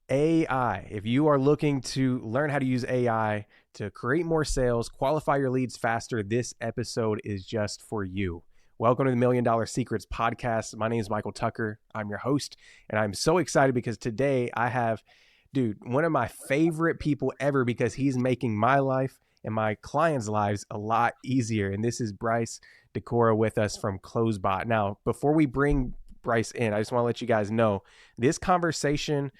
AI. If you are looking to learn how to use AI to create more sales, qualify your leads faster, this episode is just for you. Welcome to the Million Dollar Secrets podcast. My name is Michael Tucker. I'm your host, and I'm so excited because today I have, one of my favorite people ever because he's making my life and my clients' lives a lot easier. And this is Bryce DeCora with us from CloseBot. Now, before we bring Bryce in, I just want to let you guys know this conversation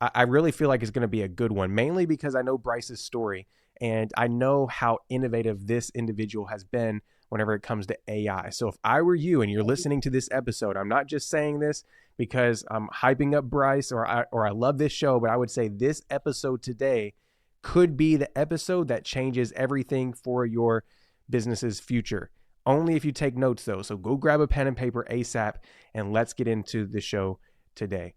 I really feel like it's going to be a good one, mainly because I know Bryce's story and I know how innovative this individual has been whenever it comes to AI. So if I were you and you're listening to this episode, I'm not just saying this because I'm hyping up Bryce or I love this show, but I would say this episode today could be the episode that changes everything for your business's future. Only if you take notes though. So go grab a pen and paper ASAP and let's get into the show today.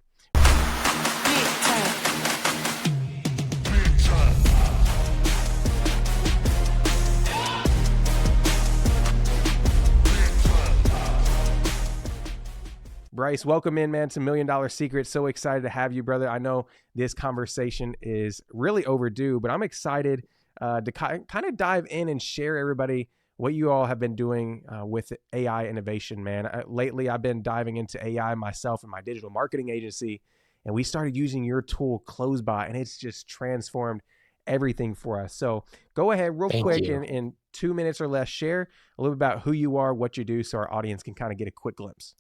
Bryce, welcome in, man, to Million Dollar Secrets. So excited to have you, brother. I know this conversation is really overdue, but I'm excited to kind of dive in and share everybody what you all have been doing with AI innovation, man. Lately, I've been diving into AI myself in my digital marketing agency, and we started using your tool, CloseBot, and it's just transformed everything for us. So go ahead real quick in 2 minutes or less, share a little bit about who you are, what you do, so our audience can kind of get a quick glimpse.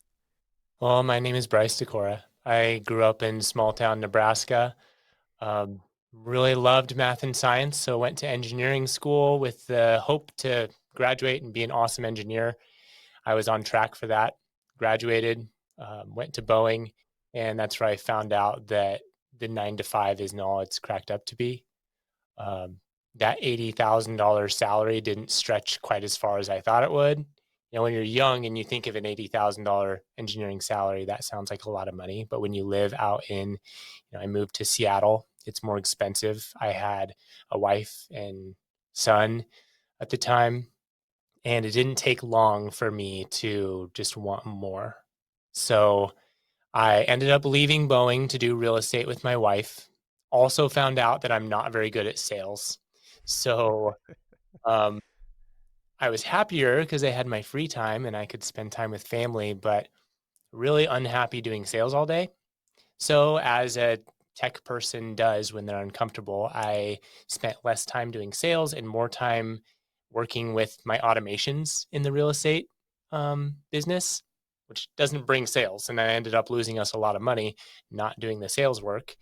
Well, my name is Bryce DeCora. I grew up in small town Nebraska. Really loved math and science, so went to engineering school with the hope to graduate and be an awesome engineer. I was on track for that. Graduated, went to Boeing, and that's where I found out that the 9 to 5 isn't all it's cracked up to be. That $80,000 salary didn't stretch quite as far as I thought it would. You know, when you're young and you think of an $80,000 engineering salary, that sounds like a lot of money. But when you live out in, I moved to Seattle, it's more expensive. I had a wife and son at the time, and it didn't take long for me to just want more. So I ended up leaving Boeing to do real estate with my wife. Also found out that I'm not very good at sales. So, I was happier because I had my free time and I could spend time with family, but really unhappy doing sales all day. So as a tech person does when they're uncomfortable, I spent less time doing sales and more time working with my automations in the real estate business, which doesn't bring sales. And I ended up losing us a lot of money not doing the sales work.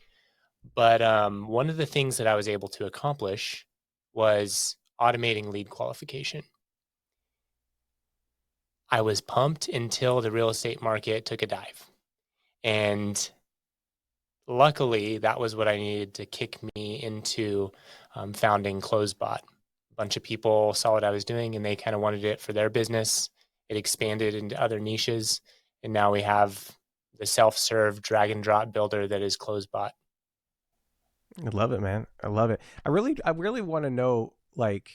But one of the things that I was able to accomplish was automating lead qualification. I was pumped until the real estate market took a dive. And luckily, that was what I needed to kick me into founding CloseBot. A bunch of people saw what I was doing and they kind of wanted it for their business. It expanded into other niches. And now we have the self-serve drag and drop builder that is CloseBot. I love it, man. I love it. I really want to know like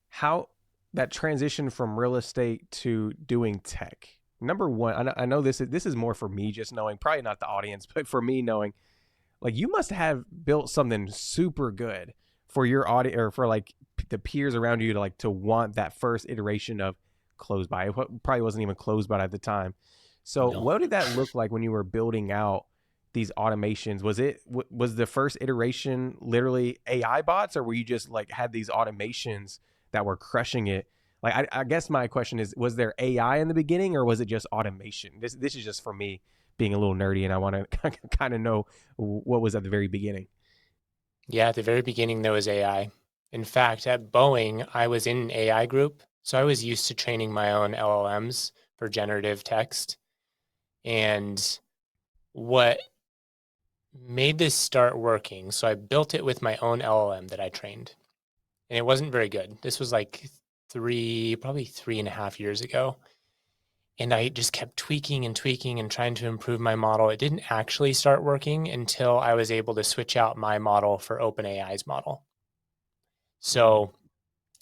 how that transition from real estate to doing tech. Number one, I know this is more for me just knowing, probably not the audience, but for me knowing, like you must have built something super good for your audience or for like the peers around you to want that first iteration of CloseBot. It probably wasn't even CloseBot at the time. So No. what did that look like when you were building out these automations? Was the first iteration literally AI bots, or were you just like had these automations that were crushing it? Like, I guess my question is, was there AI in the beginning or was it just automation? This is just for me being a little nerdy and I want to kind of know what was at the very beginning. Yeah, at the very beginning, there was AI. In fact, at Boeing, I was in an AI group. So I was used to training my own LLMs for generative text. And what made this start working, so I built it with my own LLM that I trained. And it wasn't very good. This was like probably 3.5 years ago. And I just kept tweaking and trying to improve my model. It didn't actually start working until I was able to switch out my model for OpenAI's model. So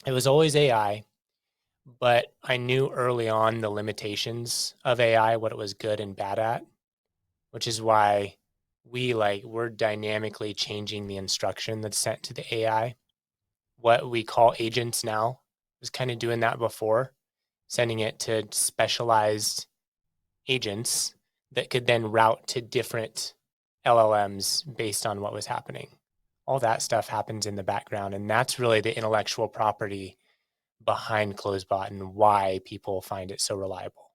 it was always AI, but I knew early on the limitations of AI, what it was good and bad at, which is why we're dynamically changing the instruction that's sent to the AI. What we call agents now was kind of doing that before, sending it to specialized agents that could then route to different LLMs based on what was happening. All that stuff happens in the background, and that's really the intellectual property behind CloseBot and why people find it so reliable.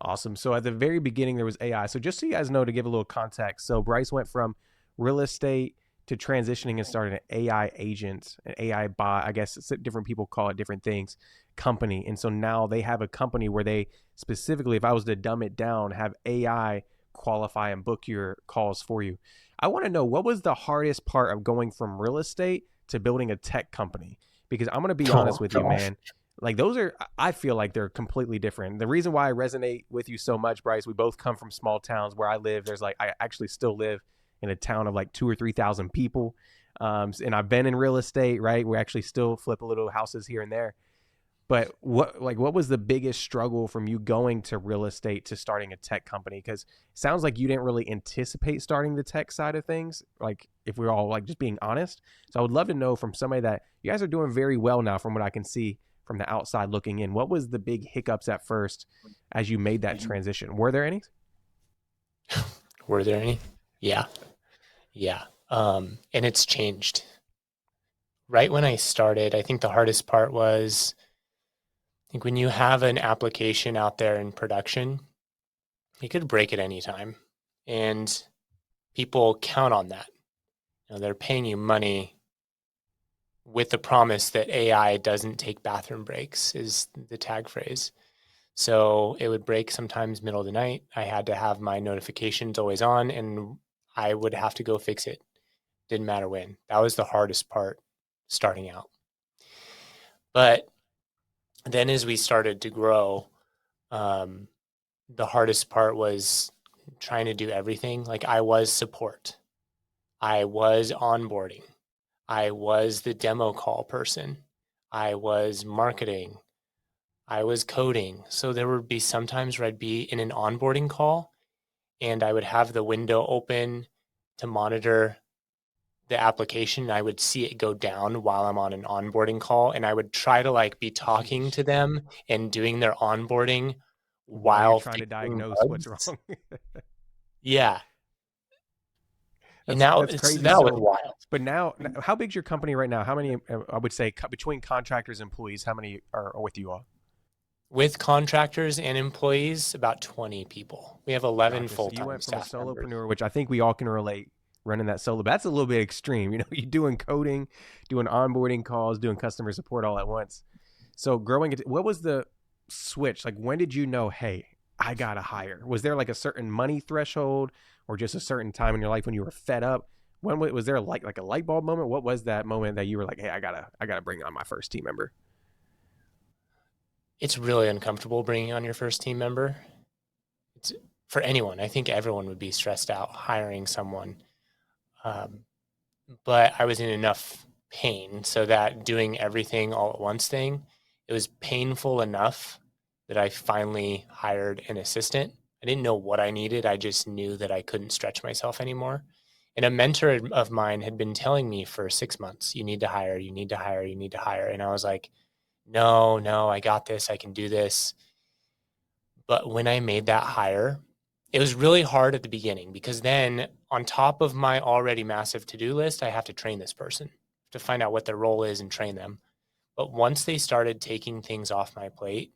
Awesome. So at the very beginning, there was AI. So just so you guys know, to give a little context, so Bryce went from real estate to transitioning and started an AI agent, an AI bot. I guess different people call it different things, company. And so now they have a company where they specifically, if I was to dumb it down, have AI qualify and book your calls for you. I want to know, what was the hardest part of going from real estate to building a tech company? Because I'm going to be honest Oh with you, gosh. man. Like those are, I feel like they're completely different. The reason why I resonate with you so much, Bryce, we both come from small towns. Where I live, there's like, I actually still live in a town of like 2,000 or 3,000 people. And I've been in real estate, right? We actually still flip a little houses here and there. But what was the biggest struggle from you going to real estate to starting a tech company? Because it sounds like you didn't really anticipate starting the tech side of things. Like if we're all like just being honest. So I would love to know from somebody that you guys are doing very well now, from what I can see from the outside looking in. What was the big hiccups at first as you made that transition? Were there any? Were there any? Yeah. Yeah. And it's changed. Right when I started, I think the hardest part was, I think when you have an application out there in production, you could break at any time. And people count on that. They're paying you money with the promise that AI doesn't take bathroom breaks, is the tag phrase. So it would break sometimes middle of the night. I had to have my notifications always on, and I would have to go fix it. Didn't matter when. That was the hardest part starting out. But then as we started to grow, um, the hardest part was trying to do everything. Like I was support, I was onboarding, I was the demo call person, I was marketing, I was coding. So there would be sometimes where I'd be in an onboarding call and I would have the window open to monitor the application. I would see it go down while I'm on an onboarding call, and I would try to like be talking to them and doing their onboarding While you're while trying to fixing diagnose what's bugs. wrong. Yeah. And That's crazy. that was So, wild. but now, how big's your company right now? How many? I would say between contractors and employees, how many are with you all? With contractors and employees, about 20 people. We have 11 Gotcha. So you full-time went from a staff members. solopreneur, which I think we all can relate, running that solo. But that's a little bit extreme. You know, you're doing coding, doing onboarding calls, doing customer support all at once. So growing it, what was the switch? Like, when did you know, hey, I gotta hire? Was there like a certain money threshold, or just a certain time in your life when you were fed up? When was there like a light bulb moment? What was that moment that you were like, hey, I gotta bring on my first team member? It's really uncomfortable bringing on your first team member. It's for anyone. I think everyone would be stressed out hiring someone. Um, but I was in enough pain so that doing everything all at once thing, it was painful enough that I finally hired an assistant. I didn't know what I needed. I just knew that I couldn't stretch myself anymore. And a mentor of mine had been telling me for 6 months, you need to hire, you need to hire, you need to hire. And I was like, no, I got this. I can do this. But when I made that hire, it was really hard at the beginning because then on top of my already massive to-do list, I have to train this person to find out what their role is and train them. But once they started taking things off my plate,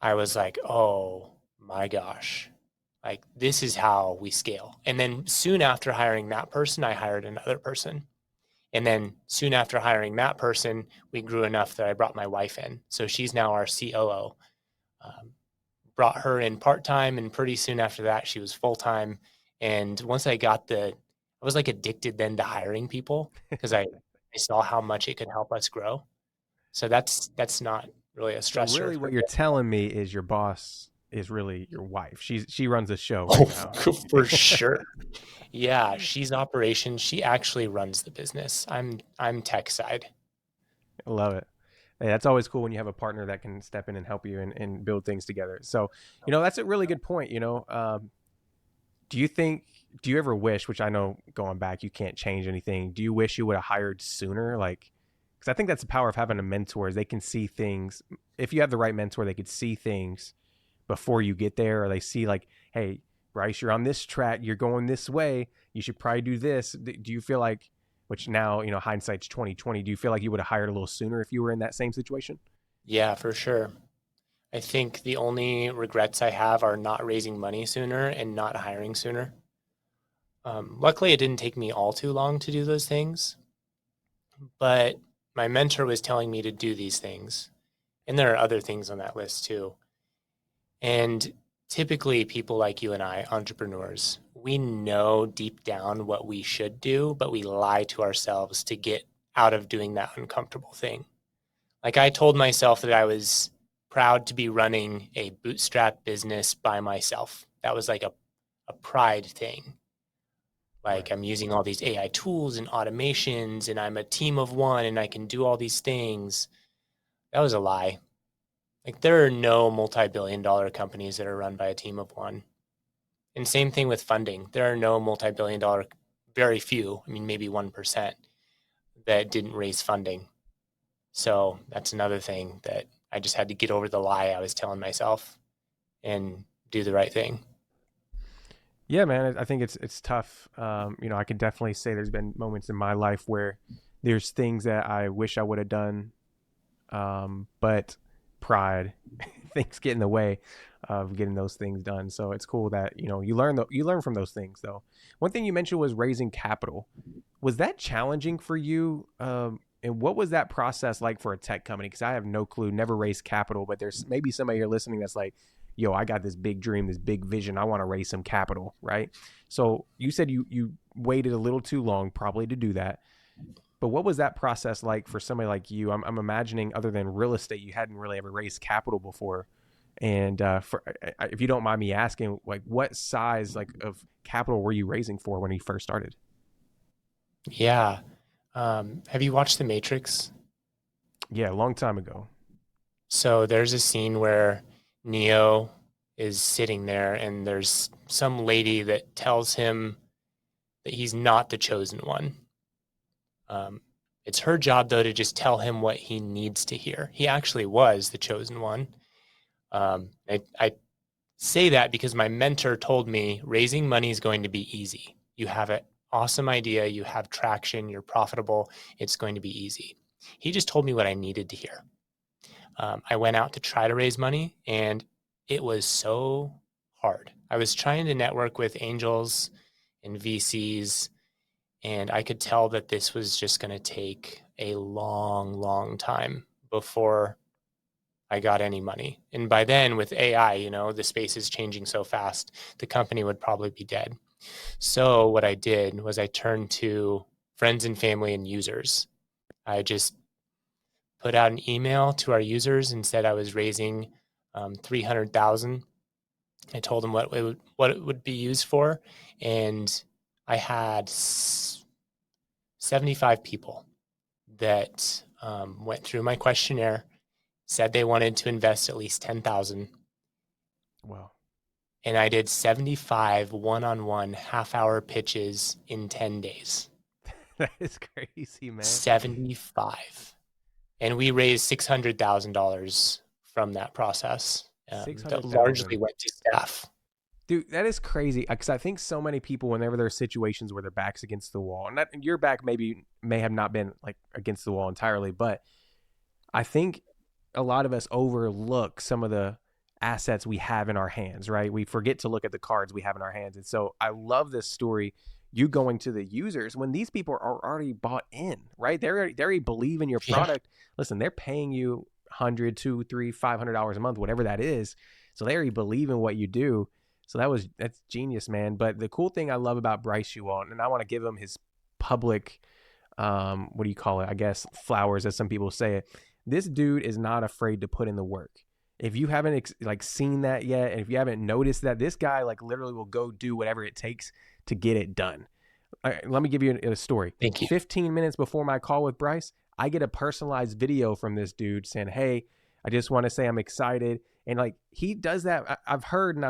I was like, oh my gosh, like this is how we scale. And then soon after hiring that person, I hired another person. And then soon after hiring that person, we grew enough that I brought my wife in. So she's now our COO. Um, Brought her in part time, and pretty soon after that, she was full time. And once I was like addicted then to hiring people because I saw how much it could help us grow. So that's not really a So stressor really, for what me. you're telling me is your boss is really your wife. She runs the show right Oh, now. for sure. Yeah, she's operations. She actually runs the business. I'm tech side. I love it. Hey, that's always cool when you have a partner that can step in and help you and build things together. So, that's a really good point. Do you think do you ever wish, which I know going back, you can't change anything. Do you wish you would have hired sooner? Like, because I think that's the power of having a mentor is they can see things. If you have the right mentor, they could see things before you get there, or they see like, hey, Bryce, you're on this track, you're going this way, you should probably do this. Do you feel like, which now, hindsight's 2020, do you feel like you would have hired a little sooner if you were in that same situation? Yeah, for sure. I think the only regrets I have are not raising money sooner and not hiring sooner. Luckily, it didn't take me all too long to do those things, but my mentor was telling me to do these things. And there are other things on that list too. And typically, people like you and I, entrepreneurs, we know deep down what we should do, but we lie to ourselves to get out of doing that uncomfortable thing. Like I told myself that I was proud to be running a bootstrap business by myself. That was like a pride thing. Like Right. I'm using all these AI tools and automations and I'm a team of one and I can do all these things. That was a lie. Like there are no multi-billion-dollar companies that are run by a team of one. And same thing with funding. There are no multi-billion-dollar, very few, I mean, maybe 1% that didn't raise funding. So that's another thing that I just had to get over the lie I was telling myself and do the right thing. Yeah, man, I think it's tough. I can definitely say there's been moments in my life where there's things that I wish I would have done, but pride, things get in the way of getting those things done. So it's cool that you learn from those things. Though one thing you mentioned was raising capital. Was that challenging for you? And what was that process like for a tech company? Because I have no clue, never raised capital, but there's maybe somebody here listening that's like, yo, I got this big dream, this big vision. I want to raise some capital, right? So you said you waited a little too long probably to do that. But what was that process like for somebody like you? I'm imagining other than real estate, you hadn't really ever raised capital before. And if you don't mind me asking, like what size like of capital were you raising for when you first started? Yeah. Have you watched The Matrix? Yeah, a long time ago. So there's a scene where Neo is sitting there and there's some lady that tells him that he's not the chosen one. Um, it's her job, though, to just tell him what he needs to hear. He actually was the chosen one. I say that because my mentor told me raising money is going to be easy. You have an awesome idea, you have traction, you're profitable, it's going to be easy. He just told me what I needed to hear. I went out to try to raise money and it was so hard. I was trying to network with angels and VCs, and I could tell that this was just going to take a long, long time before I got any money. And by then, with AI, the space is changing so fast, the company would probably be dead. So what I did was I turned to friends and family and users. I just put out an email to our users and said I was raising 300,000. I told them what it would be used for, and I had 75 people that went through my questionnaire, said they wanted to invest at least 10,000. Wow. And I did 75 one-on-one half-hour pitches in 10 days. That is crazy, man. 75. And we raised $600,000 from that process. That 600,000. largely went to staff. Dude, that is crazy because I think so many people, whenever there are situations where their back's against the wall, and your back may have not been like against the wall entirely, but I think a lot of us overlook some of the assets we have in our hands, right? We forget to look at the cards we have in our hands. And so I love this story. You going to the users when these people are already bought in, right? They already believe in your product. Yeah. Listen, they're paying you $100, $200, $300, $500 a month, whatever that is. So they already believe in what you do. So that's genius, man. But the cool thing I love about Bryce Yuwalt, and I want to give him his public, what do you call it? I guess flowers, as some people say it. This dude is not afraid to put in the work. If you haven't seen that yet, and if you haven't noticed that, this guy literally will go do whatever it takes to get it done. Let me give you a story. Thank you. 15 minutes before my call with Bryce, I get a personalized video from this dude saying, hey, I just want to say I'm excited. And he does that. I've heard and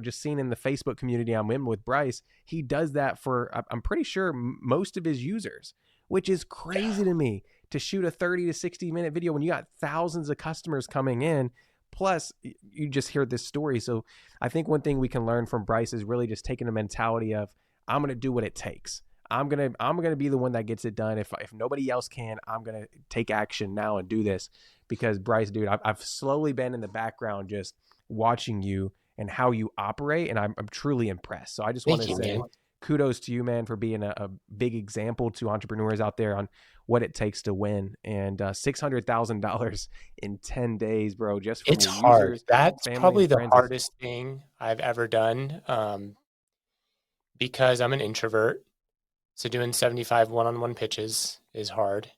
just seeing in the Facebook community I'm in with Bryce, he does that for, I'm pretty sure, most of his users, which is crazy to me, to shoot a 30 to 60-minute video when you got thousands of customers coming in. Plus, you just hear this story. So I think one thing we can learn from Bryce is really just taking a mentality of, I'm going to do what it takes. I'm gonna be the one that gets it done. If nobody else can, I'm gonna take action now and do this. Because Bryce, dude, I've slowly been in the background just watching you and how you operate, and I'm truly impressed. So I just want to say, man, kudos to you, man, for being a big example to entrepreneurs out there on what it takes to win. And $600,000 in 10 days, bro, just from It's your hard. users, That's family, probably and the friends. hardest thing I've ever done, because I'm an introvert. So doing 75 one-on-one pitches is hard.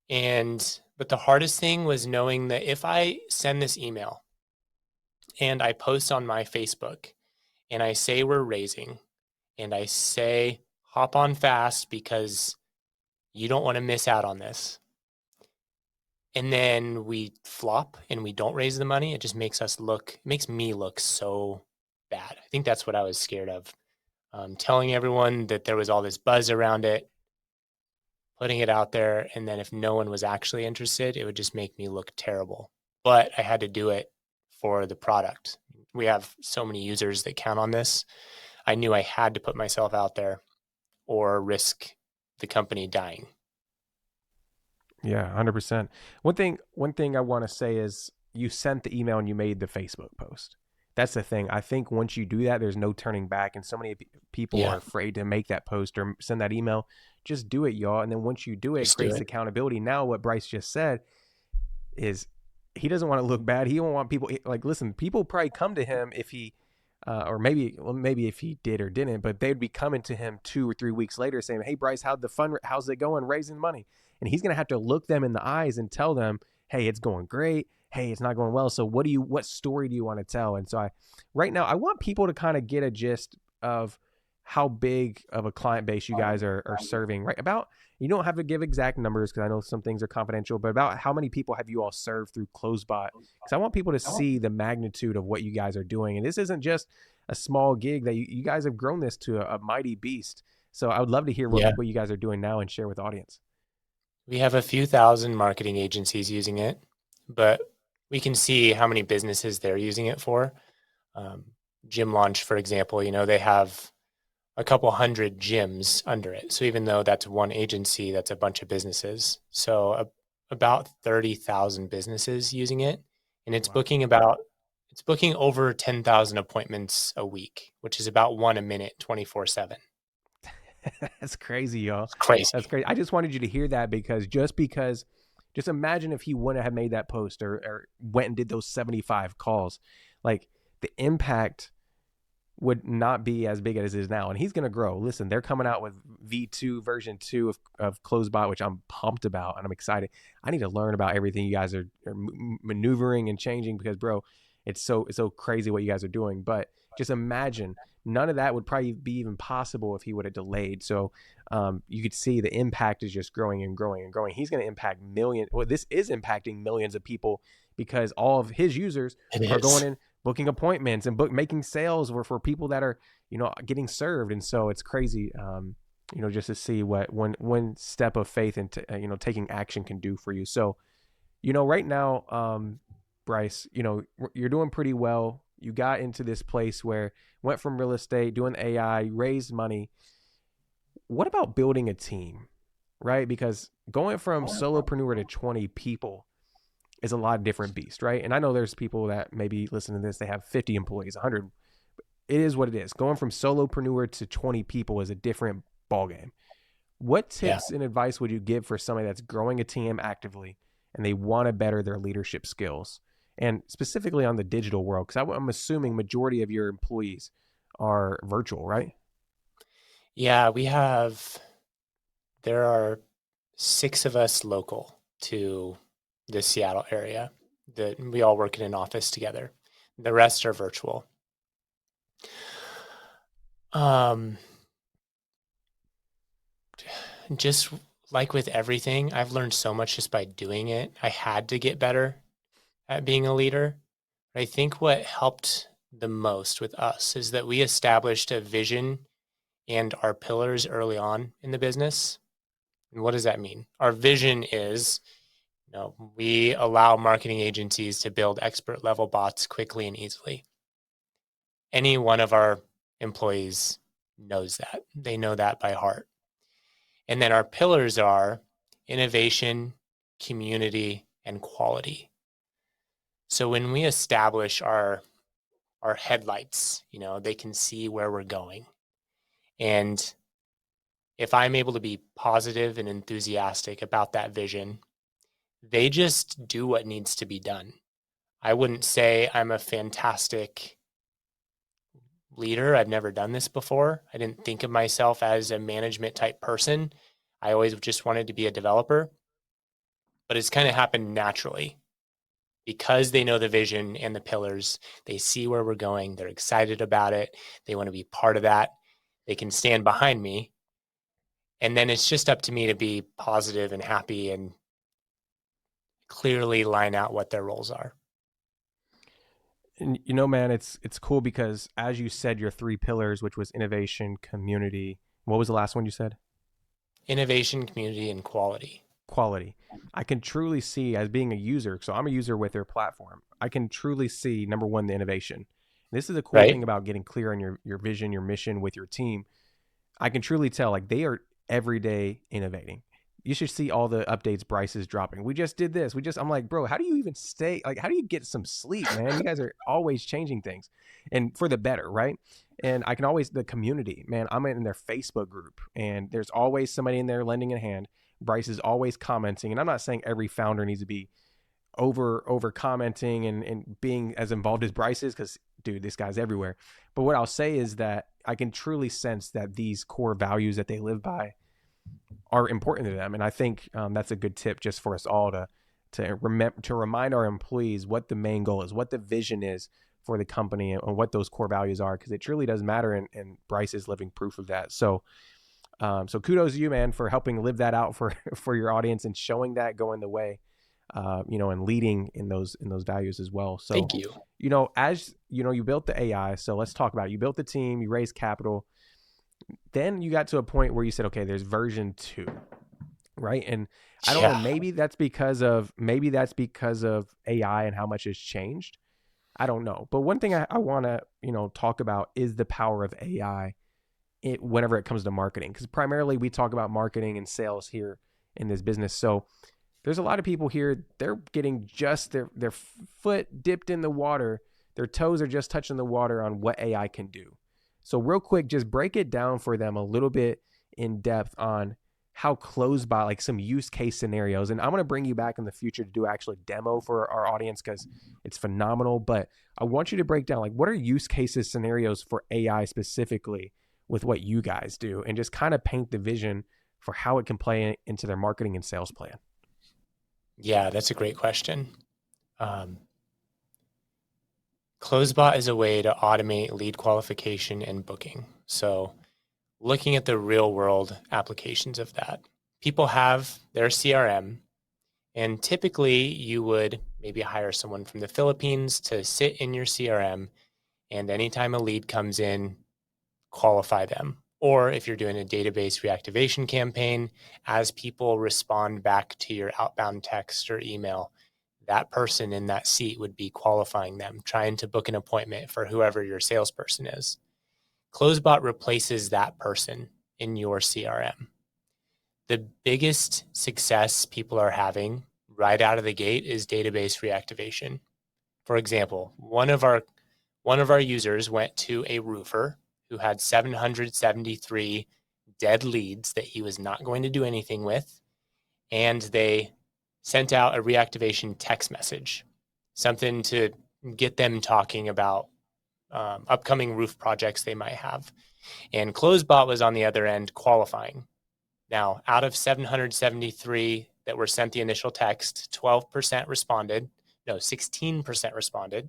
But the hardest thing was knowing that if I send this email and I post on my Facebook and I say we're raising and I say hop on fast because you don't want to miss out on this, and then we flop and we don't raise the money, it just makes me look so bad. I think that's what I was scared of. Telling everyone that there was all this buzz around it, putting it out there, and then if no one was actually interested, it would just make me look terrible. But I had to do it for the product. We have so many users that count on this. I knew I had to put myself out there or risk the company dying. Yeah, 100%. One thing I want to say is you sent the email and you made the Facebook post. That's the thing. I think once you do that, there's no turning back. And so many people are afraid to make that post or send that email. Just do it, y'all. And then once you do it, it creates accountability. Now, what Bryce just said is he doesn't want to look bad. He don't want people, like, listen, people probably come to him if he, or maybe if he did or didn't, but they'd be coming to him 2 or 3 weeks later saying, hey, Bryce, how's it going raising money? And he's going to have to look them in the eyes and tell them, hey, it's going great. Hey, it's not going well. So what story do you want to tell? And so right now I want people to kind of get a gist of how big of a client base you guys are serving, right? You don't have to give exact numbers because I know some things are confidential, but about how many people have you all served through CloseBot? Because I want people to see the magnitude of what you guys are doing. And this isn't just a small gig, that you guys have grown this to a mighty beast. So I would love to hear what you guys are doing now and share with the audience. We have a few thousand marketing agencies using it, but we can see how many businesses they're using it for. Gym Launch, for example, they have a couple hundred gyms under it. So even though that's one agency, that's a bunch of businesses. So about 30,000 businesses using it, and it's booking over 10,000 appointments a week, which is about one a minute, 24/7. That's crazy, y'all. It's crazy. That's crazy. I just wanted you to hear that because just imagine if he wouldn't have made that post or went and did those 75 calls, like the impact would not be as big as it is now. And he's going to grow. Listen, they're coming out with version 2 of CloseBot, which I'm pumped about and I'm excited. I need to learn about everything you guys are maneuvering and changing because, bro, it's so crazy what you guys are doing. But just imagine, none of that would probably be even possible if he would have delayed. So you could see the impact is just growing and growing and growing. He's going to impact millions. Well, this is impacting millions of people because all of his users are going in, booking appointments and making sales for people that are, getting served. And so it's crazy, just to see what one step of faith into, taking action can do for you. So, right now, Bryce, you're doing pretty well. You got into this place where went from real estate, doing AI, raised money. What about building a team, right? Because going from solopreneur to 20 people is a lot of different beast, right? And I know there's people that maybe listen to this, they have 50 employees, 100. It is what it is. Going from solopreneur to 20 people is a different ballgame. What tips and advice would you give for somebody that's growing a team actively and they want to better their leadership skills? And specifically on the digital world, because I'm assuming majority of your employees are virtual, right? Yeah, there are 6 of us local to the Seattle area that we all work in an office together. The rest are virtual. Just like with everything, I've learned so much just by doing it. I had to get better at being a leader. I think what helped the most with us is that we established a vision and our pillars early on in the business. And what does that mean? Our vision is, we allow marketing agencies to build expert level bots quickly and easily. Any one of our employees knows that. They know that by heart. And then our pillars are innovation, community, and quality. So when we establish our headlights, they can see where we're going. And if I'm able to be positive and enthusiastic about that vision, they just do what needs to be done. I wouldn't say I'm a fantastic leader. I've never done this before. I didn't think of myself as a management type person. I always just wanted to be a developer, but it's kind of happened naturally because they know the vision and the pillars. They see where we're going. They're excited about it. They want to be part of that. They can stand behind me. And then it's just up to me to be positive and happy and clearly line out what their roles are. And man, it's cool because as you said, your three pillars, which was innovation, community. What was the last one you said? Innovation, community, and quality. Quality. I can truly see as being a user. So I'm a user with their platform. I can truly see number one, the innovation. This is a cool thing about getting clear on your vision, your mission with your team. I can truly tell like they are every day innovating. You should see all the updates Bryce is dropping. We just did this. I'm like, bro, how do you even stay? Like, how do you get some sleep, man? You guys are always changing things and for the better, right? And I can always, the community, man, I'm in their Facebook group and there's always somebody in there lending a hand. Bryce is always commenting. And I'm not saying every founder needs to be over commenting and being as involved as Bryce is, because dude, this guy's everywhere. But what I'll say is that I can truly sense that these core values that they live by are important to them, and I think that's a good tip just for us all to remember, to remind our employees what the main goal is, what the vision is for the company, and what those core values are, because it truly does matter. And Bryce is living proof of that. So kudos to you, man, for helping live that out for your audience and showing that going the way. And leading in those values as well. So thank you. As you built the AI. So let's talk about it. You built the team, you raised capital. Then you got to a point where you said, okay, there's version 2, right? And I don't know, maybe that's because of AI and how much has changed. I don't know. But one thing I want to, talk about is the power of AI whenever it comes to marketing. Because primarily we talk about marketing and sales here in this business. So there's a lot of people here, they're getting just their foot dipped in the water. Their toes are just touching the water on what AI can do. So real quick, just break it down for them a little bit in depth on how CloseBot, like some use case scenarios. And I'm going to bring you back in the future to do actually demo for our audience because it's phenomenal. But I want you to break down, like, what are use cases scenarios for AI specifically with what you guys do, and just kind of paint the vision for how it can play into their marketing and sales plan. Yeah, that's a great question. CloseBot is a way to automate lead qualification and booking. So looking at the real world applications of that, people have their CRM, and typically you would maybe hire someone from the Philippines to sit in your CRM, and anytime a lead comes in, qualify them. Or if you're doing a database reactivation campaign, as people respond back to your outbound text or email, that person in that seat would be qualifying them, trying to book an appointment for whoever your salesperson is. CloseBot replaces that person in your CRM. The biggest success people are having right out of the gate is database reactivation. For example, one of our users went to a roofer who had 773 dead leads that he was not going to do anything with, and they sent out a reactivation text message, something to get them talking about upcoming roof projects they might have. And CloseBot was on the other end qualifying. Now, out of 773 that were sent the initial text, 12% responded. No, 16% responded.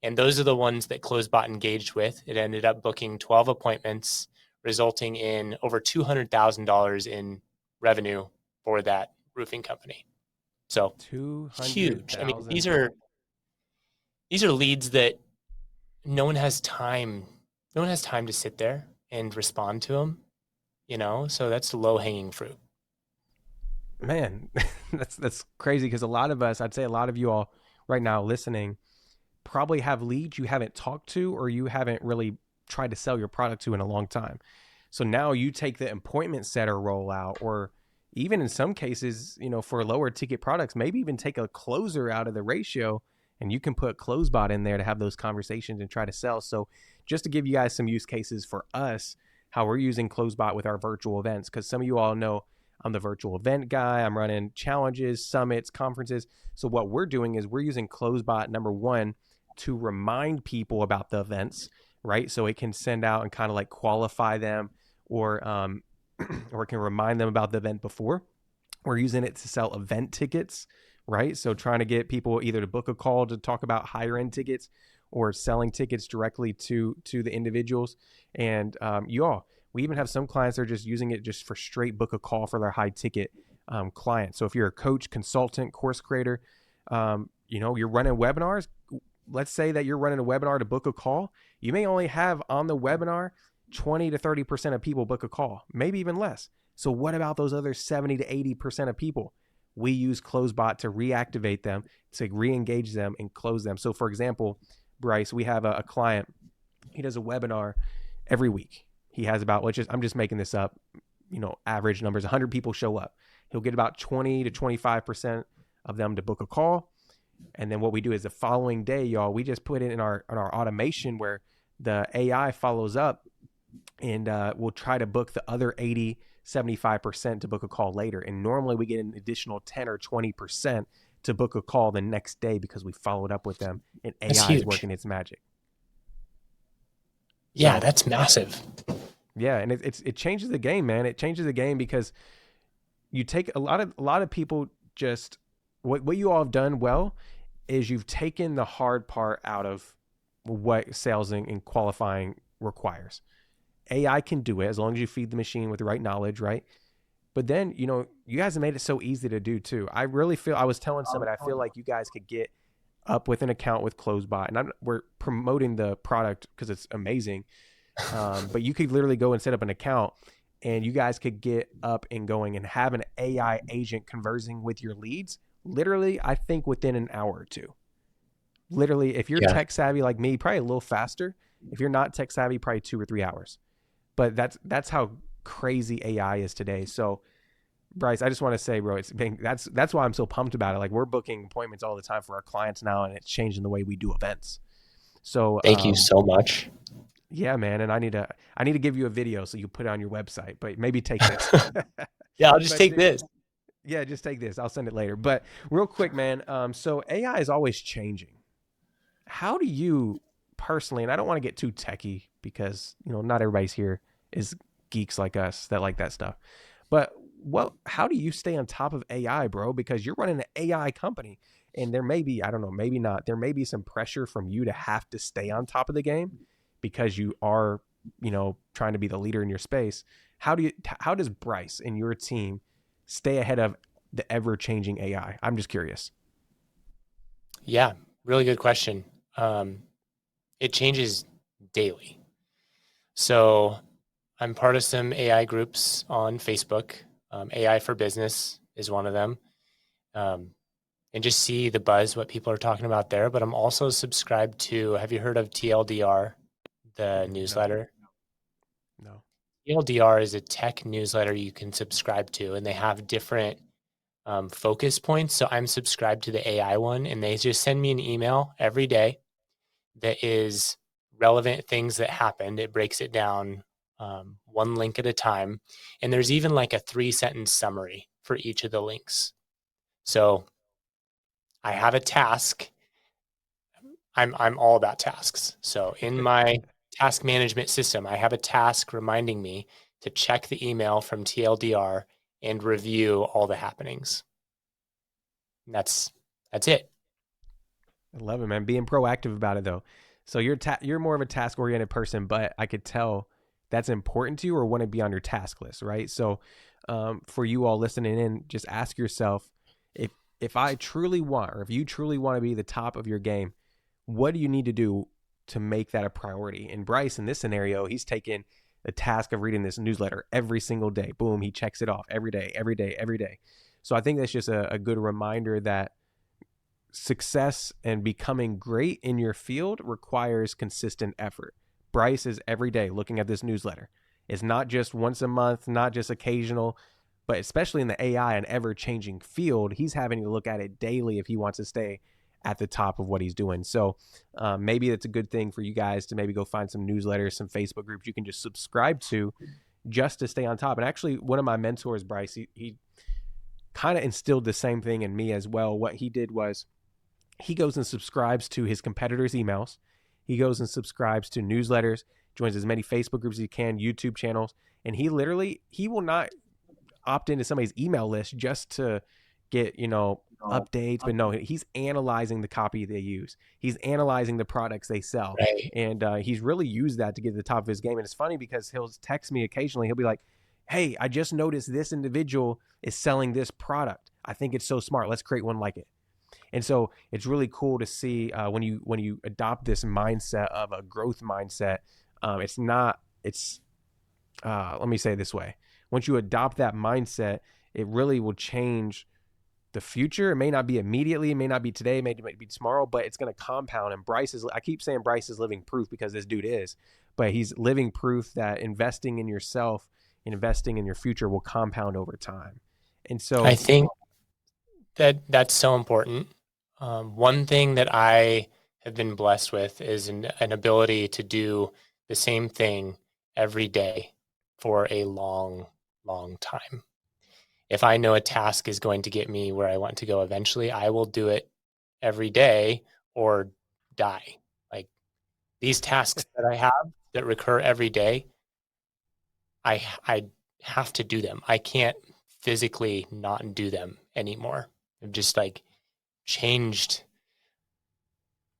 And those are the ones that CloseBot engaged with. It ended up booking 12 appointments, resulting in over $200,000 in revenue for that roofing company. So huge. I mean, these are leads that no one has time. No one has time to sit there and respond to them, so that's low hanging fruit. Man, that's crazy because a lot of us, I'd say a lot of you all right now listening, probably have leads you haven't talked to or you haven't really tried to sell your product to in a long time. So now you take the appointment setter rollout, or even in some cases, for lower ticket products, maybe even take a closer out of the ratio, and you can put CloseBot in there to have those conversations and try to sell. So just to give you guys some use cases for us, how we're using CloseBot with our virtual events, because some of you all know I'm the virtual event guy. I'm running challenges, summits, conferences. So what we're doing is we're using CloseBot, number one, to remind people about the events, right? So it can send out and kind of like qualify them, or or it can remind them about the event before. We're using it to sell event tickets, right? So trying to get people either to book a call to talk about higher end tickets, or selling tickets directly to the individuals. And we even have some clients that are just using it just for straight book a call for their high ticket clients. So if you're a coach, consultant, course creator, you're running webinars. Let's say that you're running a webinar to book a call. You may only have on the webinar 20 to 30% of people book a call, maybe even less. So what about those other 70 to 80% of people? We use CloseBot to reactivate them, to re-engage them and close them. So for example, Bryce, we have a client, he does a webinar every week. He has about, I'm just making this up, average numbers, 100 people show up. He'll get about 20 to 25% of them to book a call. And then what we do is the following day, y'all, we just put it in our automation where the AI follows up, and we'll try to book the other 80, 75% to book a call later. And normally we get an additional 10 or 20% to book a call the next day because we followed up with them, and AI is working its magic. Yeah, so, that's massive. Yeah, and it changes the game, man. It changes the game because you take a lot of people, just what you all have done well is you've taken the hard part out of what sales and qualifying requires. AI can do it as long as you feed the machine with the right knowledge, right? But then, you guys have made it so easy to do too. I really feel, I was telling somebody, I feel like you guys could get up with an account with CloseBot, and we're promoting the product because it's amazing. But you could literally go and set up an account, and you guys could get up and going and have an AI agent conversing with your leads. Literally, I think within an hour or two. Literally, if you're tech savvy like me, probably a little faster. If you're not tech savvy, probably 2 or 3 hours. But that's how crazy AI is today. So, Bryce, I just want to say, bro, that's why I'm so pumped about it. Like, we're booking appointments all the time for our clients now, and it's changing the way we do events. So thank you so much. Yeah, man. And I need to give you a video so you put it on your website, but maybe take this. Yeah, I'll just take this. Yeah, just take this. I'll send it later. But real quick, man. So AI is always changing. How do you personally, and I don't want to get too techie because, not everybody's here is geeks like us that like that stuff. But how do you stay on top of AI, bro? Because you're running an AI company, and there may be, I don't know, maybe not, there may be some pressure from you to have to stay on top of the game because you are, trying to be the leader in your space. How does Bryce and your team stay ahead of the ever-changing AI? I'm just curious. Yeah, really good question. It changes daily. So I'm part of some AI groups on Facebook. AI for Business is one of them. And just see the buzz, what people are talking about there. But I'm also subscribed to, have you heard of TLDR, the newsletter? No. TLDR is a tech newsletter you can subscribe to, and they have different focus points. So I'm subscribed to the AI one, and they just send me an email every day that is relevant things that happened. It breaks it down one link at a time. And there's even like a 3-sentence summary for each of the links. So I have a task. I'm all about tasks. So in my task management system, I have a task reminding me to check the email from TLDR and review all the happenings. And that's it. I love it, man. Being proactive about it though. So you're more of a task oriented person, but I could tell that's important to you or want to be on your task list, right? So for you all listening in, just ask yourself, if I truly want, or if you truly want to be the top of your game, what do you need to do to make that a priority. And Bryce, in this scenario, he's taken the task of reading this newsletter every single day. Boom, he checks it off every day, every day, every day. So I think that's just a good reminder that success and becoming great in your field requires consistent effort. Bryce is every day looking at this newsletter. It's not just once a month, not just occasional, but especially in the AI and ever-changing field, he's having to look at it daily if he wants to stay at the top of what he's doing. So maybe it's a good thing for you guys to maybe go find some newsletters, some Facebook groups you can just subscribe to just to stay on top. And actually, one of my mentors, Bryce, he kind of instilled the same thing in me as well. What he did was he goes and subscribes to his competitors' emails. He goes and subscribes to newsletters, joins as many Facebook groups as he can, YouTube channels, and he will not opt into somebody's email list just to get, updates, but no, he's analyzing the copy they use. He's analyzing the products they sell. Right. And he's really used that to get to the top of his game. And it's funny because he'll text me occasionally. He'll be like, hey, I just noticed this individual is selling this product. I think it's so smart. Let's create one like it. And so it's really cool to see when you adopt this mindset of a growth mindset. Let me say it this way. Once you adopt that mindset, it really will change the future. It may not be immediately, it may not be today, it may be tomorrow, but it's going to compound. And I keep saying Bryce is living proof because this dude is, but he's living proof that investing in yourself and investing in your future will compound over time. And so I think that's so important. One thing that I have been blessed with is an ability to do the same thing every day for a long, long time. If I know a task is going to get me where I want to go eventually, I will do it every day or die. Like these tasks that I have that recur every day, I have to do them. I can't physically not do them anymore. I've just like changed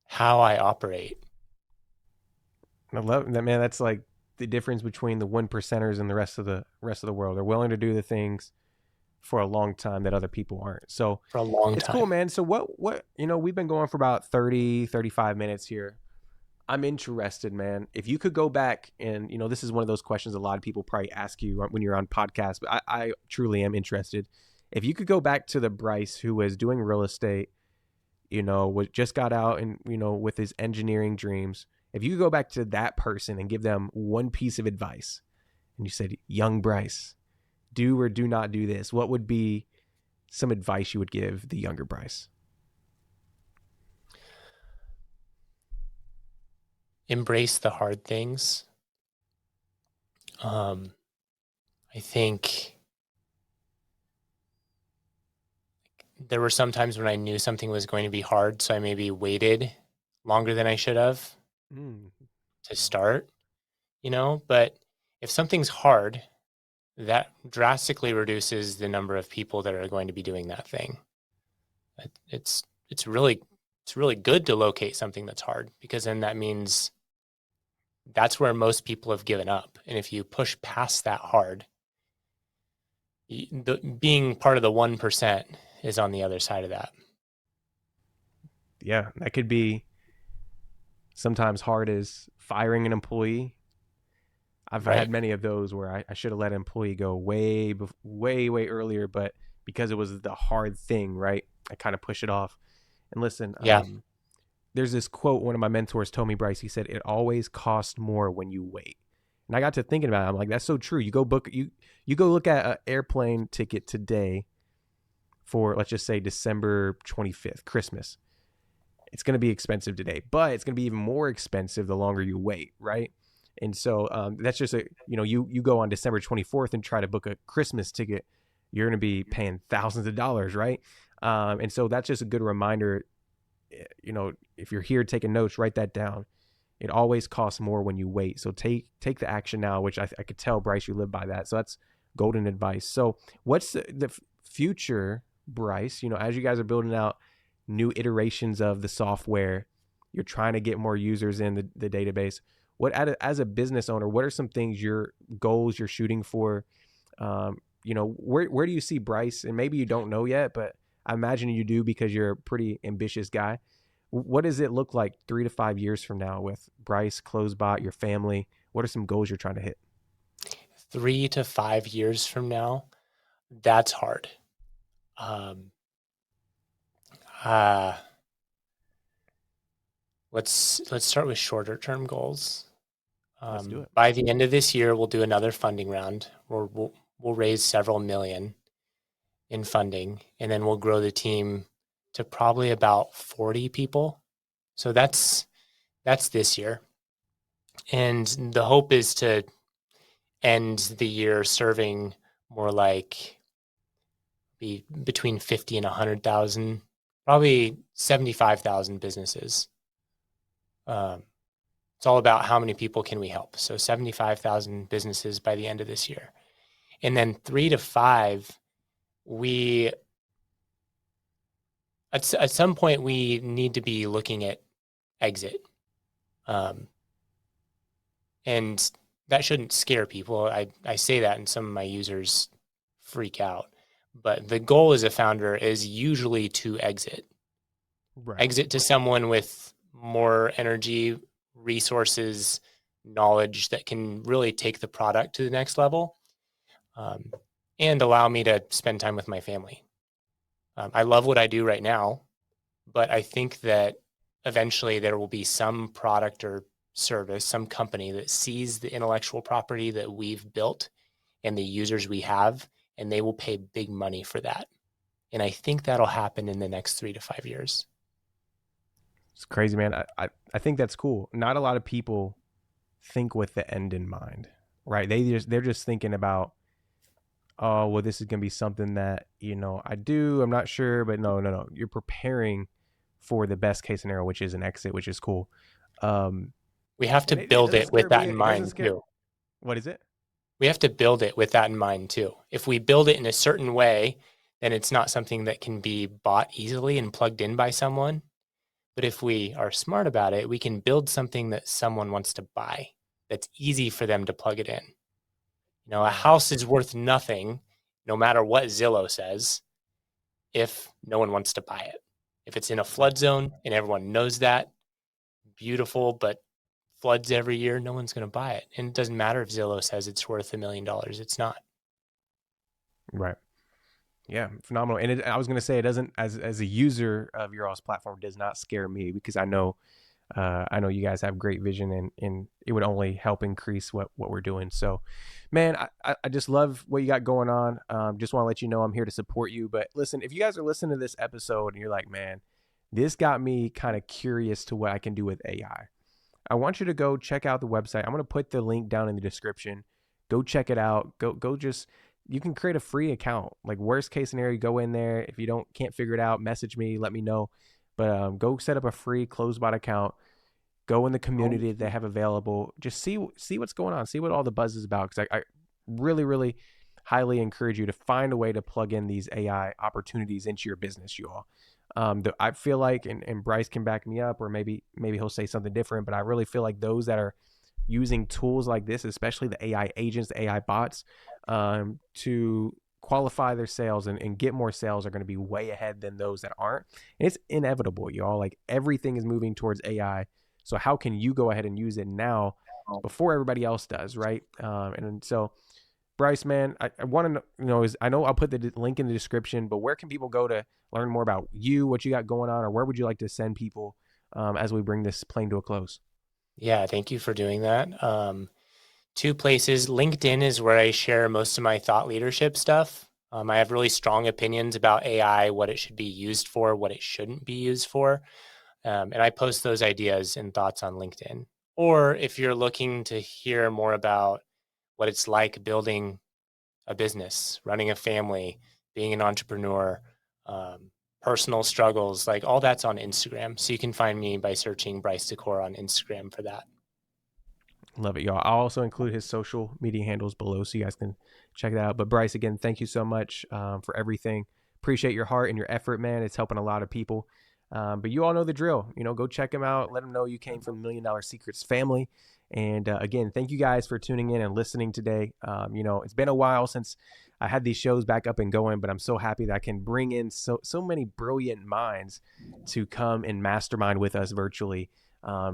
how I operate. I love that, man. That's like the difference between the 1%ers and the rest of the world. They're willing to do the things for a long time that other people aren't. So For a long it's time. cool, man. So what, we've been going for about 30, 35 minutes here. I'm interested, man. If you could go back and, this is one of those questions a lot of people probably ask you when you're on podcasts, but I truly am interested. If you could go back to the Bryce who was doing real estate, just got out and, with his engineering dreams, if you could go back to that person and give them one piece of advice and you said, young Bryce, do or do not do this, what would be some advice you would give the younger Bryce? Embrace the hard things. I think there were some times when I knew something was going to be hard, so I maybe waited longer than I should have to start, but if something's hard, that drastically reduces the number of people that are going to be doing that thing. It's really good to locate something that's hard, because then that means that's where most people have given up. And if you push past that hard, being part of the 1% is on the other side of that. Yeah, that could be sometimes hard as firing an employee. I've had many of those where I should have let an employee go way earlier, but because it was the hard thing, right, I kind of push it off. And listen, there's this quote one of my mentors told me, Bryce. He said, "It always costs more when you wait." And I got to thinking about it. I'm like, that's so true. You go look at an airplane ticket today for, let's just say, December 25th, Christmas. It's going to be expensive today, but it's going to be even more expensive the longer you wait, right? And so that's just you go on December 24th and try to book a Christmas ticket, you're going to be paying thousands of dollars, right? And so that's just a good reminder. If you're here taking notes, write that down. It always costs more when you wait. So take the action now, which I could tell, Bryce, you live by that. So that's golden advice. So what's the future, Bryce? As you guys are building out new iterations of the software, you're trying to get more users in the database. As a business owner, what are some things, your goals you're shooting for? Where do you see Bryce? And maybe you don't know yet, but I imagine you do because you're a pretty ambitious guy. What does it look like 3 to 5 years from now with Bryce, CloseBot, your family? What are some goals you're trying to hit? 3 to 5 years from now, that's hard. Um, uh, let's start with shorter term goals. Let's do it. By the end of this year, we'll do another funding round where we'll raise several million in funding, and then we'll grow the team to probably about 40 people. So that's this year. And the hope is to end the year serving more like be between 50 and 100,000, probably 75,000 businesses. It's all about how many people can we help. So 75,000 businesses by the end of this year. And then 3 to 5, we at some point we need to be looking at exit. And that shouldn't scare people. I say that and some of my users freak out. But the goal as a founder is usually to exit. Right. Exit to someone with more energy, resources, knowledge that can really take the product to the next level, and allow me to spend time with my family. I love what I do right now, but I think that eventually there will be some product or service, some company that sees the intellectual property that we've built and the users we have, and they will pay big money for that. And I think that'll happen in the next 3 to 5 years. It's crazy, man. I think that's cool. Not a lot of people think with the end in mind, right? They're just thinking about, oh, well, this is gonna be something that I do. I'm not sure, but no. You're preparing for the best case scenario, which is an exit, which is cool. We have to build it with that in mind too. What is it? We have to build it with that in mind too. If we build it in a certain way, then it's not something that can be bought easily and plugged in by someone. But if we are smart about it, we can build something that someone wants to buy that's easy for them to plug it in. A house is worth nothing, no matter what Zillow says, if no one wants to buy it. If it's in a flood zone and everyone knows that, beautiful, but floods every year, no one's going to buy it. And it doesn't matter if Zillow says it's worth $1 million. It's not. Right. Yeah, phenomenal. And I was going to say, it doesn't, as a user of your all's platform, does not scare me, because I know you guys have great vision, and it would only help increase what we're doing. So, man, I just love what you got going on. Just want to let you know I'm here to support you. But listen, if you guys are listening to this episode and you're like, man, this got me kind of curious to what I can do with AI, I want you to go check out the website. I'm going to put the link down in the description. Go check it out. Go just, you can create a free account. Like, worst case scenario, go in there. If you can't figure it out, message me, let me know. But go set up a free CloseBot account. Go in the community that they have available. Just see what's going on. See what all the buzz is about. Because I really, really highly encourage you to find a way to plug in these AI opportunities into your business, you all. I feel like, and Bryce can back me up, or maybe he'll say something different, but I really feel like those that are using tools like this, especially the AI agents, the AI bots, to qualify their sales and get more sales, are going to be way ahead than those that aren't. And it's inevitable, y'all. Like, everything is moving towards AI. So how can you go ahead and use it now before everybody else does, right? And so, Bryce, man, I want to know, I know I'll put the link in the description, but where can people go to learn more about you, what you got going on, or where would you like to send people as we bring this plane to a close? Yeah, thank you for doing that. 2 places. LinkedIn is where I share most of my thought leadership stuff. I have really strong opinions about AI, what it should be used for, what it shouldn't be used for. And I post those ideas and thoughts on LinkedIn. Or if you're looking to hear more about what it's like building a business, running a family, being an entrepreneur, personal struggles, like all that's on Instagram. So you can find me by searching Bryce DeCora on Instagram for that. Love it, y'all. I'll also include his social media handles below so you guys can check that out. But Bryce, again, thank you so much for everything. Appreciate your heart and your effort, man. It's helping a lot of people. But you all know the drill. Go check him out. Let him know you came from the $1 Million Secrets family. And again, thank you guys for tuning in and listening today. It's been a while since I had these shows back up and going, but I'm so happy that I can bring in so many brilliant minds to come and mastermind with us virtually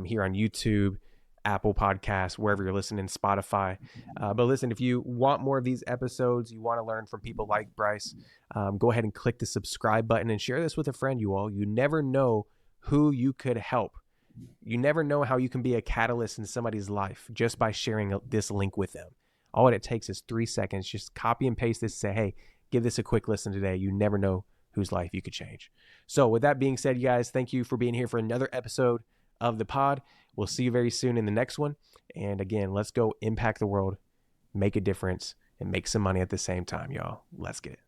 here on YouTube, Apple Podcasts, wherever you're listening, Spotify. But listen, if you want more of these episodes, you want to learn from people like Bryce, go ahead and click the subscribe button and share this with a friend, you all. You never know who you could help. You never know how you can be a catalyst in somebody's life just by sharing this link with them. All it takes is 3 seconds. Just copy and paste this, say, hey, give this a quick listen today. You never know whose life you could change. So with that being said, you guys, thank you for being here for another episode of the pod. We'll see you very soon in the next one. And again, let's go impact the world, make a difference, and make some money at the same time, y'all. Let's get it.